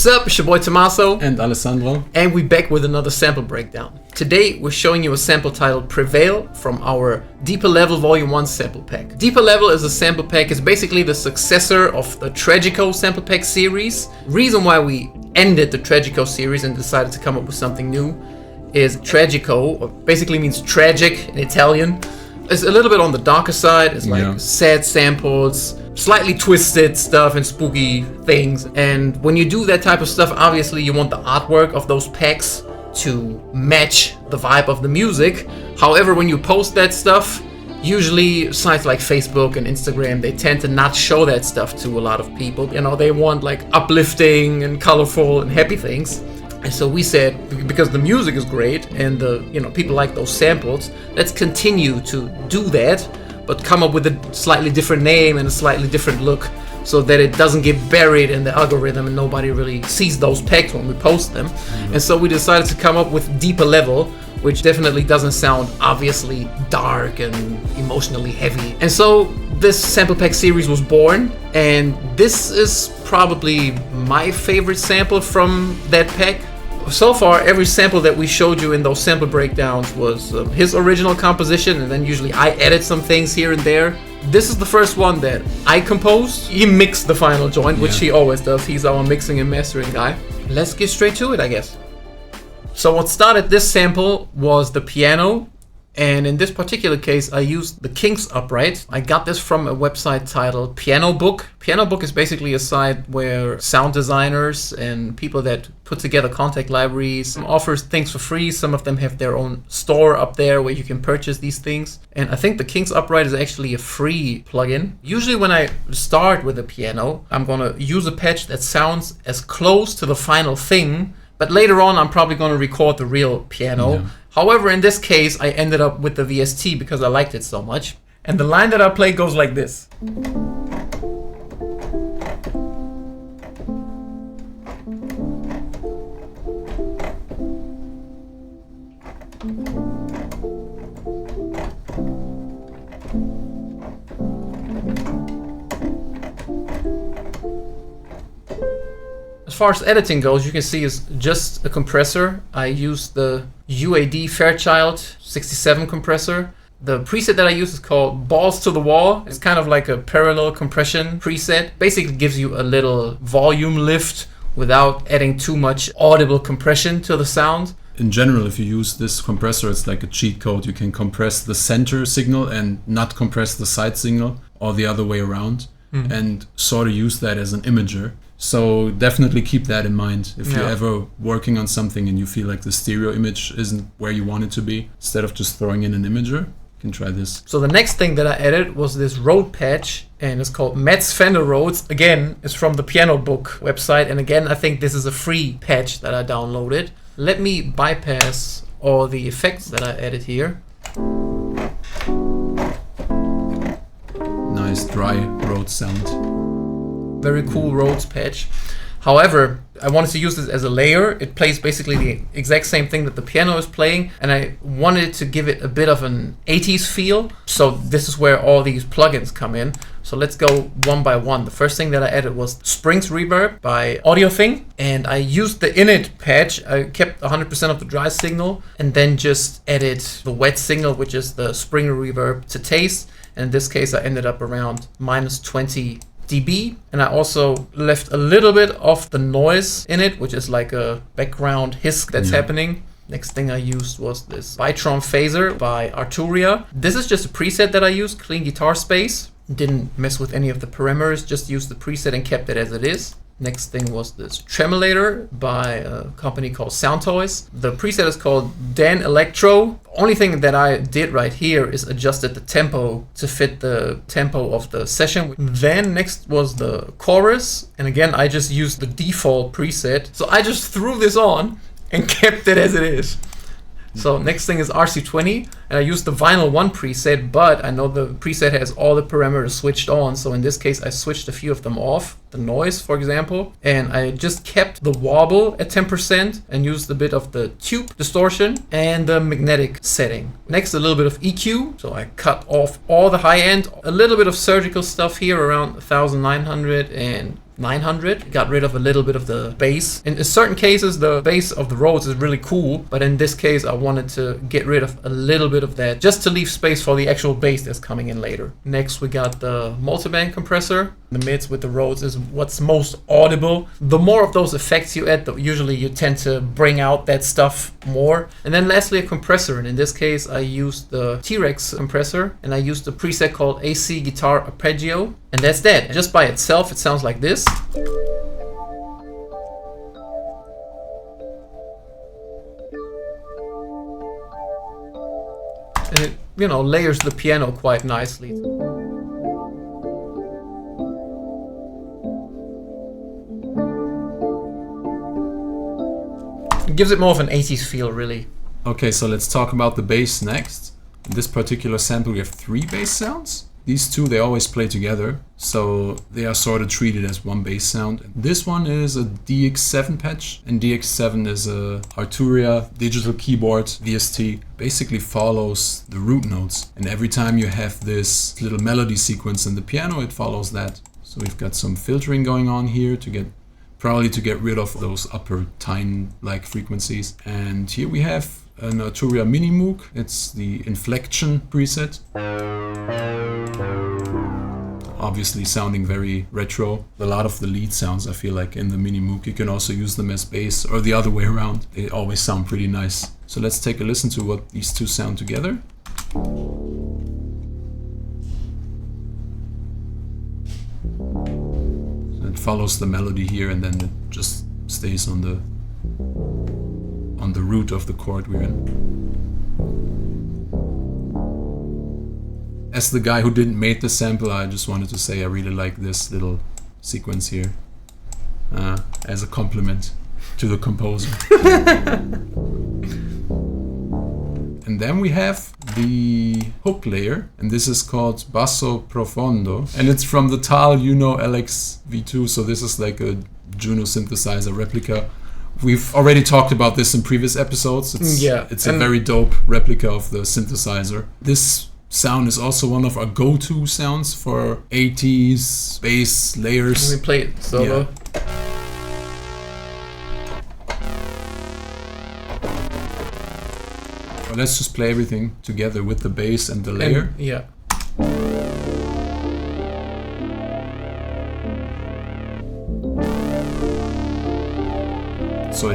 What's up? It's your boy Tommaso and Alessandro, and we're back with another sample breakdown. Today we're showing you a sample titled Prevail from our Deeper Level Volume 1 sample pack. Deeper Level is a sample pack, it's basically the successor of the Tragico sample pack series. Reason why we ended the Tragico series and decided to come up with something new is Tragico basically means tragic in Italian. It's a little bit on the darker side. It's like sad samples, slightly twisted stuff and spooky things. And when you do that type of stuff, obviously you want the artwork of those packs to match the vibe of the music. However, when you post that stuff, usually sites like Facebook and Instagram, they tend to not show that stuff to a lot of people. You know, they want like uplifting and colorful and happy things. And so we said, because the music is great and people like those samples, let's continue to do that, but come up with a slightly different name and a slightly different look so that it doesn't get buried in the algorithm and nobody really sees those packs when we post them. And so we decided to come up with Deeper Level, which definitely doesn't sound obviously dark and emotionally heavy. And so this sample pack series was born, and this is probably my favorite sample from that pack. So far, every sample that we showed you in those sample breakdowns was his original composition, and then usually I edit some things here and there. This is the first one that I composed. He mixed the final joint, which he always does. He's our mixing and mastering guy. Let's get straight to it, I guess. So what started this sample was the piano, and in this particular case I used the King's Upright. I got this from a website titled Piano Book. Piano Book is basically a site where sound designers and people that put together contact libraries offers things for free. Some of them have their own store up there where you can purchase these things. And I think the King's Upright is actually a free plugin. Usually when I start with a piano, I'm gonna use a patch that sounds as close to the final thing, but later on I'm probably gonna record the real piano. However, in this case, I ended up with the VST because I liked it so much. And the line that I play goes like this. As far as editing goes, you can see it's just a compressor. I used the UAD Fairchild 67 compressor. The preset that I use is called Balls to the Wall. It's kind of like a parallel compression preset. Basically gives you a little volume lift without adding too much audible compression to the sound. In general, if you use this compressor, it's like a cheat code. You can compress the center signal and not compress the side signal, or the other way around, and sort of use that as an imager. So definitely keep that in mind if you're ever working on something and you feel like the stereo image isn't where you want it to be. Instead of just throwing in an imager, you can try this. So the next thing that I added was this Rode patch, and it's called Matt's Fender Rhodes. Again, it's from the Piano Book website, and again, I think this is a free patch that I downloaded. Let me bypass all the effects that I added here. Nice dry Rhodes sound. Very cool Rhodes patch. However, I wanted to use this as a layer. It plays basically the exact same thing that the piano is playing, and I wanted to give it a bit of an 80s feel. So this is where all these plugins come in. So let's go one by one. The first thing that I added was Springs Reverb by AudioThing, and I used the init patch. I kept 100% of the dry signal and then just added the wet signal, which is the spring reverb to taste. And in this case, I ended up around minus 20 dB, and I also left a little bit of the noise in it, which is like a background hiss that's happening. Next thing I used was this Bitron Phaser by Arturia. This is just a preset that I used, clean guitar space. Didn't mess with any of the parameters, just used the preset and kept it as it is. Next thing was this Tremolator by a company called Soundtoys. The preset is called Dan Electro. Only thing that I did right here is adjusted the tempo to fit the tempo of the session. Then next was the chorus, and again I just used the default preset. So I just threw this on and kept it as it is. So next thing is RC20, and I used the Vinyl 1 preset, but I know the preset has all the parameters switched on, so in this case I switched a few of them off, the noise for example, and I just kept the wobble at 10% and used a bit of the tube distortion and the magnetic setting. Next, a little bit of EQ, so I cut off all the high end, a little bit of surgical stuff here around 1900 and 900. Got rid of a little bit of the bass. In certain cases, the bass of the Rhodes is really cool, but in this case, I wanted to get rid of a little bit of that just to leave space for the actual bass that's coming in later. Next, we got the multiband compressor. The mids with the Rhodes is what's most audible. The more of those effects you add, usually you tend to bring out that stuff more. And then lastly, a compressor. And in this case, I used the T-Rex compressor, and I used a preset called AC Guitar Arpeggio. And that's that. Just by itself, it sounds like this. And it, layers the piano quite nicely. It gives it more of an 80s feel, really. Okay, so let's talk about the bass next. In this particular sample, we have 3 bass sounds. These 2, they always play together, so they are sort of treated as one bass sound. This one is a DX7 patch, and DX7 is a Arturia digital keyboard VST. Basically follows the root notes, and every time you have this little melody sequence in the piano, it follows that. So we've got some filtering going on here to get rid of those upper tine-like frequencies. And here we have an Arturia Mini Moog. It's the inflection preset. Obviously sounding very retro. A lot of the lead sounds I feel like in the Mini Moog, you can also use them as bass or the other way around. They always sound pretty nice. So let's take a listen to what these 2 sound together. So it follows the melody here, and then it just stays on the root of the chord we're in. As the guy who didn't make the sample, I just wanted to say I really like this little sequence here as a compliment to the composer. And then we have the hook layer, and this is called Basso Profondo, and it's from the Tal Juno LX V2, so this is like a Juno synthesizer replica. We've already talked about this in previous episodes. It's a very dope replica of the synthesizer. This sound is also one of our go-to sounds for 80s bass layers. Let me play it solo. Yeah. Well, let's just play everything together with the bass and the layer. Yeah. So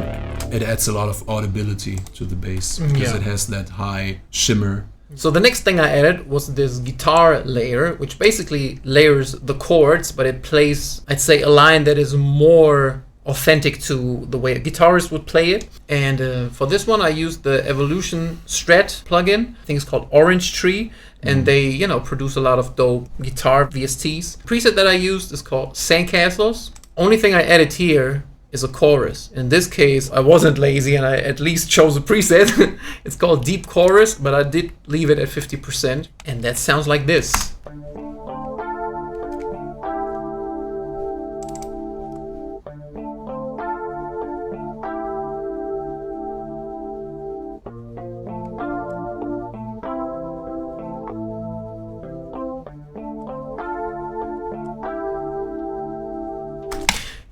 it adds a lot of audibility to the bass because it has that high shimmer. So the next thing I added was this guitar layer, which basically layers the chords, but it plays, I'd say, a line that is more authentic to the way a guitarist would play it. And for this one, I used the Evolution Strat plugin. I think it's called Orange Tree. And they, produce a lot of dope guitar VSTs. The preset that I used is called Sandcastles. Only thing I added here is a chorus. In this case, I wasn't lazy and I at least chose a preset. It's called Deep Chorus, but I did leave it at 50%. And that sounds like this.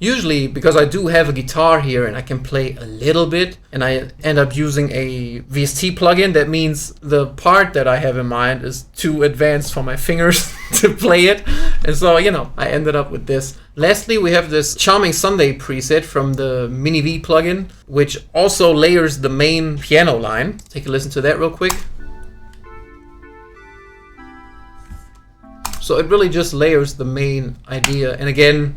Usually, because I do have a guitar here and I can play a little bit, and I end up using a VST plugin, that means the part that I have in mind is too advanced for my fingers to play it. And so, I ended up with this. Lastly, we have this Charming Sunday preset from the Mini V plugin, which also layers the main piano line. Take a listen to that real quick. So it really just layers the main idea. And again,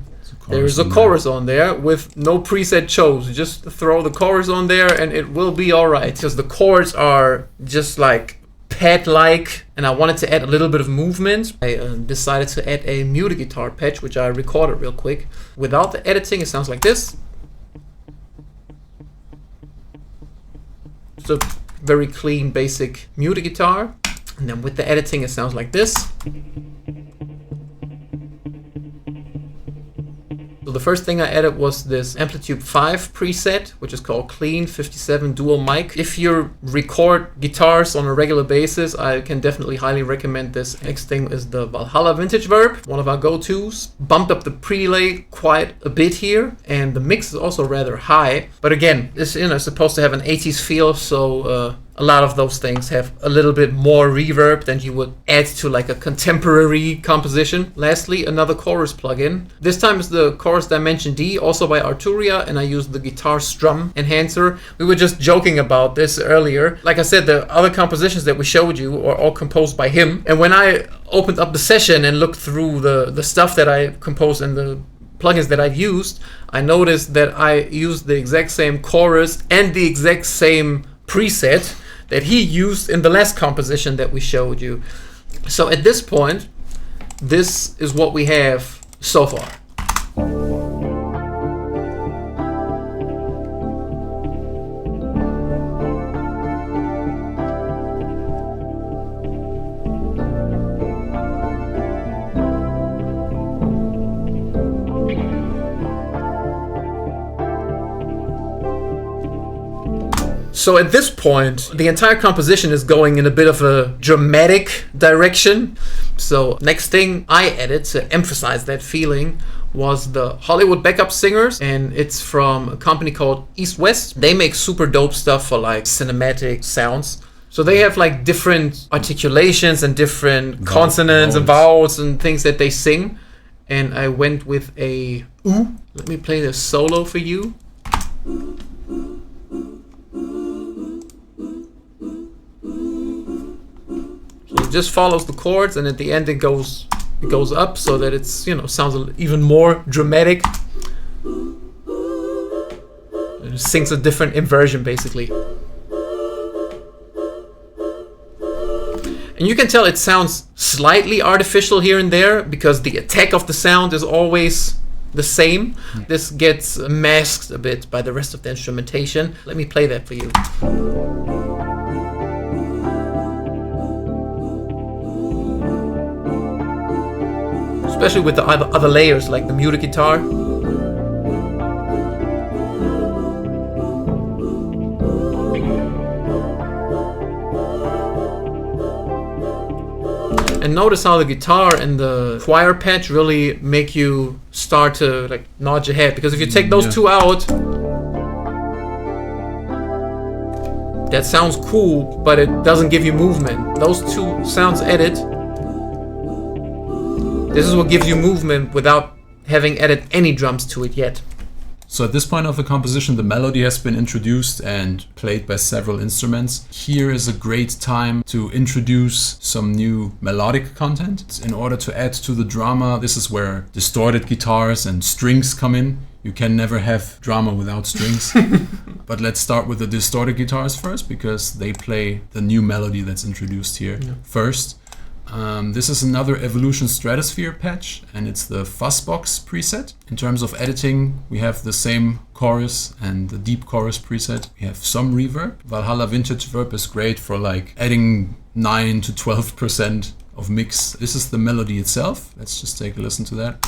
there's a chorus on there with no preset chose. Just throw the chorus on there and it will be alright. Because the chords are just like pad-like, and I wanted to add a little bit of movement. I decided to add a muted guitar patch, which I recorded real quick. Without the editing, it sounds like this. It's a very clean, basic muted guitar. And then with the editing, it sounds like this. So the first thing I added was this Amplitude 5 preset, which is called Clean 57 Dual Mic. If you record guitars on a regular basis, I can definitely highly recommend this. Next thing is the Valhalla Vintage Verb, one of our go-tos. Bumped up the pre-delay quite a bit here, and the mix is also rather high. But again, this is supposed to have an 80s feel, so a lot of those things have a little bit more reverb than you would add to like a contemporary composition. Lastly, another chorus plugin. This time is the Chorus Dimension D, also by Arturia, and I used the Guitar Strum Enhancer. We were just joking about this earlier. Like I said, the other compositions that we showed you are all composed by him. And when I opened up the session and looked through the stuff that I composed and the plugins that I used, I noticed that I used the exact same chorus and the exact same preset that he used in the last composition that we showed you. So at this point, this is what we have so far. So at this point, the entire composition is going in a bit of a dramatic direction. So next thing I added to emphasize that feeling was the Hollywood Backup Singers, and it's from a company called East West. They make super dope stuff for like cinematic sounds. So they have like different articulations and different consonants and vowels and things that they sing. And I went with a ooh. Let me play the solo for you. It just follows the chords, and at the end it goes up so that it's sounds even more dramatic. It sings a different inversion basically, and you can tell it sounds slightly artificial here and there because the attack of the sound is always the same. This gets masked a bit by the rest of the instrumentation. Let me play that for you. Especially with the other layers like the muted guitar. And notice how the guitar and the choir patch really make you start to like nod your head, because if you take those two out, that sounds cool, but it doesn't give you movement. Those two sounds added, this is what gives you movement without having added any drums to it yet. So at this point of the composition, the melody has been introduced and played by several instruments. Here is a great time to introduce some new melodic content. In order to add to the drama, this is where distorted guitars and strings come in. You can never have drama without strings. But let's start with the distorted guitars first, because they play the new melody that's introduced here first. This is another Evolution Stratosphere patch, and it's the Fuzzbox preset. In terms of editing, we have the same chorus and the deep chorus preset. We have some reverb. Valhalla Vintage Verb is great for like adding 9 to 12% of mix. This is the melody itself. Let's just take a listen to that.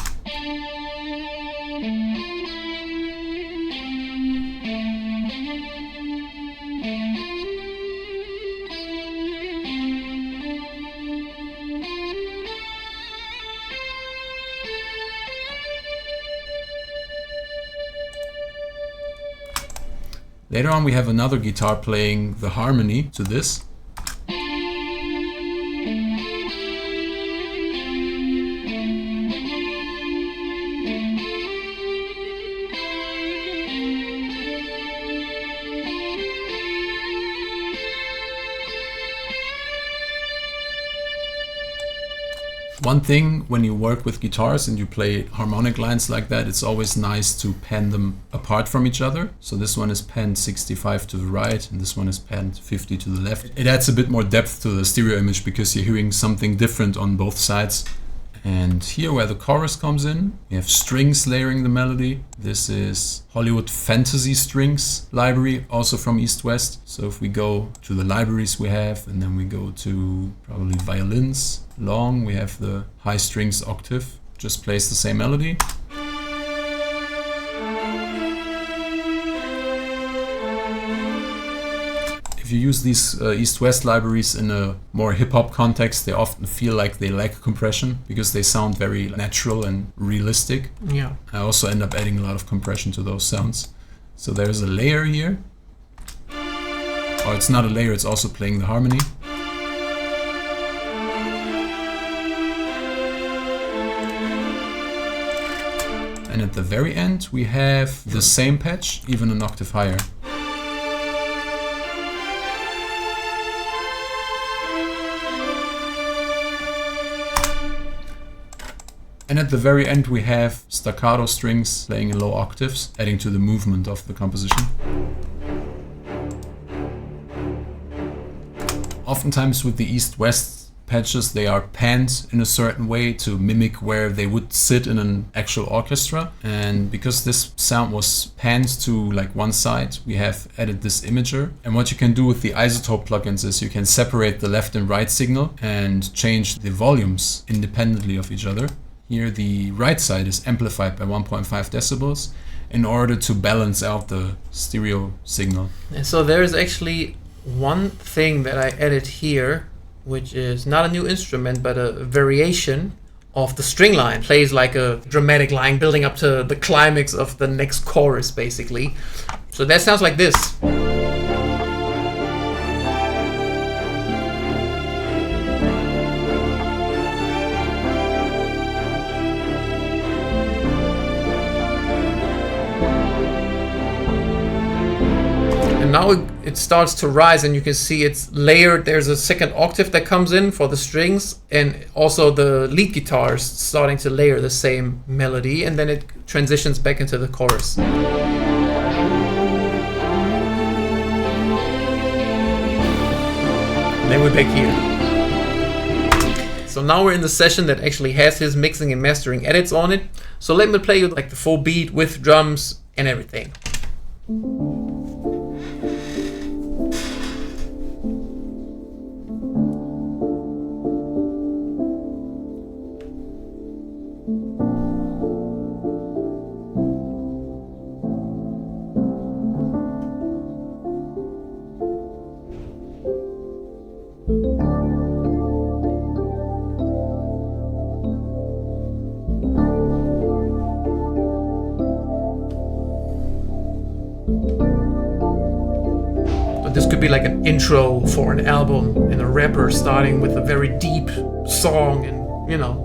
Later on we have another guitar playing the harmony to this. One thing when you work with guitars and you play harmonic lines like that, it's always nice to pan them apart from each other. So this one is panned 65 to the right and this one is panned 50 to the left. It adds a bit more depth to the stereo image because you're hearing something different on both sides. And here where the chorus comes in, we have strings layering the melody. This is Hollywood Fantasy Strings library, also from East West. So if we go to the libraries we have, and then we go to probably violins, long, we have the high strings octave, just plays the same melody. if you use these East-West libraries in a more hip-hop context, they often feel like they lack compression because they sound very natural and realistic. Yeah. I also end up adding a lot of compression to those sounds. So there's a layer here. Oh, it's not a layer, it's also playing the harmony. And at the very end, we have the same patch, even an octave higher. And at the very end, we have staccato strings playing in low octaves, adding to the movement of the composition. Oftentimes with the East-West patches, they are panned in a certain way to mimic where they would sit in an actual orchestra. And because this sound was panned to like one side, we have added this imager. And what you can do with the isotope plugins is you can separate the left and right signal and change the volumes independently of each other. Here the right side is amplified by 1.5 decibels in order to balance out the stereo signal. And so there's actually one thing that I added here, which is not a new instrument, but a variation of the string line. Plays like a dramatic line building up to the climax of the next chorus, basically. So that sounds like this. And now it starts to rise, and you can see it's layered. There's a second octave that comes in for the strings, and also the lead guitar is starting to layer the same melody, and then it transitions back into the chorus. And then we're back here. So now we're in the session that actually has his mixing and mastering edits on it. So let me play you like the full beat with drums and everything. This could be like an intro for an album, and a rapper starting with a very deep song, and you know.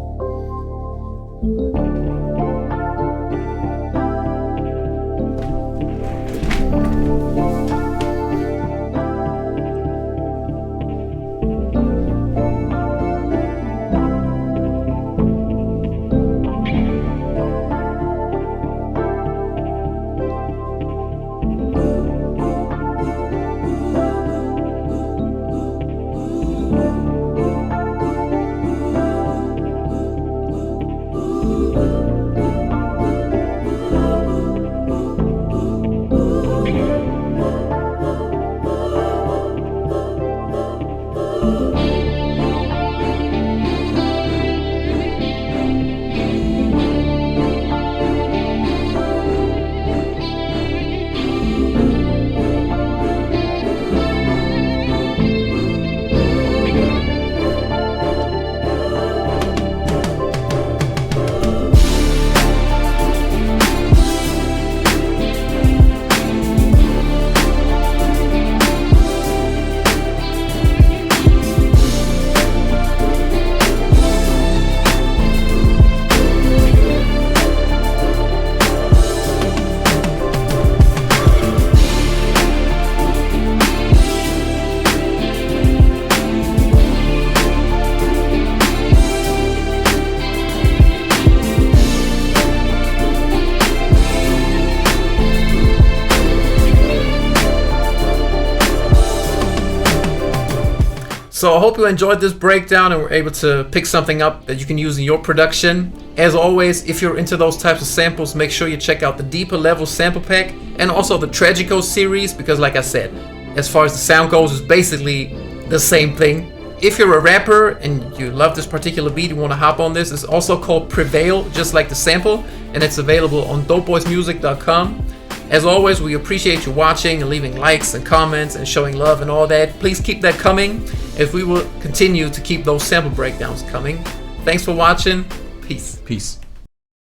So I hope you enjoyed this breakdown and were able to pick something up that you can use in your production. As always, if you're into those types of samples, make sure you check out the Deeper Level sample pack and also the Tragico series, because like I said, as far as the sound goes, it's basically the same thing. If you're a rapper and you love this particular beat, you want to hop on this, it's also called Prevail, just like the sample, and it's available on dopeboysmusic.com. As always, we appreciate you watching and leaving likes and comments and showing love and all that. Please keep that coming, as we will continue to keep those sample breakdowns coming. Thanks for watching. Peace. Peace.